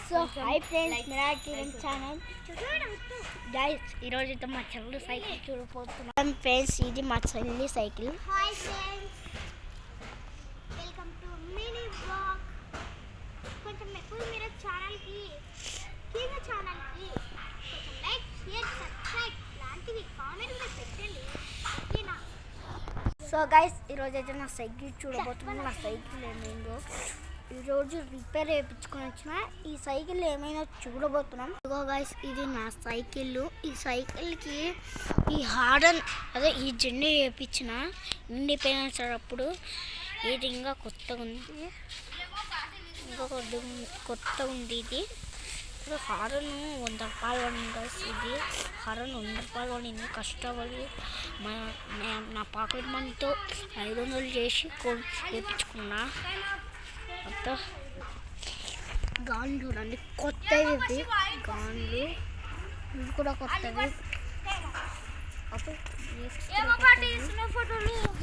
So hi friends, miracle channel guys. ఈరోజు అయితే మా చెల్లి సైకిల్ చూడబోతున్నాం ఫ్రెండ్స్. ఇది మా చెల్లి cycle. Hi friends, welcome to mini blog. కొంచెం ఎక్కువ మీరు ఛానల్కి కొంచెం లైక్ షేర్ సబ్స్క్రైబ్ లాంటివి కామెంట్ కూడా పెట్టండి, ఓకేనా? సో గైస్, ఈరోజు అయితే నా సైకిల్ చూడబోతున్నాం. నా సైకిల్ ఏమైందో ఈరోజు రిపేర్ చేయించుకొని వచ్చిన. ఈ సైకిల్ ఏమైనా చూడబోతున్నాం. ఇదిగో గైస్, ఇది నా సైకిల్. ఈ సైకిల్కి ఈ హార్న్ అదే ఈ జెండా వేయించిన ఇండిపెండెన్స్ అప్పుడు. ఇది ఇంకా కొత్తగా ఉంది, ఇంకా కొత్తగా ఉంది. ఇది హారన్ 100 రూపాయలు పడింది గైస్. ఇది హారన్ 100 రూపాయలు పడింది. కష్టపడి నా పాకెట్ మనీతో 500 చేసి వేయించుకున్నా. మొత్తం గాన్లు చూడండి, కొత్తవి ఇవి గాన్లు. ఇవి కూడా కొత్తవి.